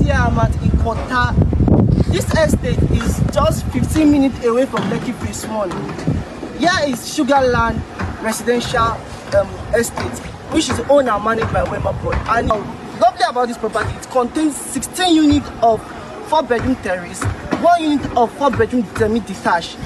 here I'm at Ikota. This estate is just 15 minutes away from Lekki Phase 1. Here is Sugarland Residential Estate, which is owned and managed by Wema Boy. And lovely about this property, it contains 16 units of 4-bedroom terrace, 1 unit of 4-bedroom semi-detached,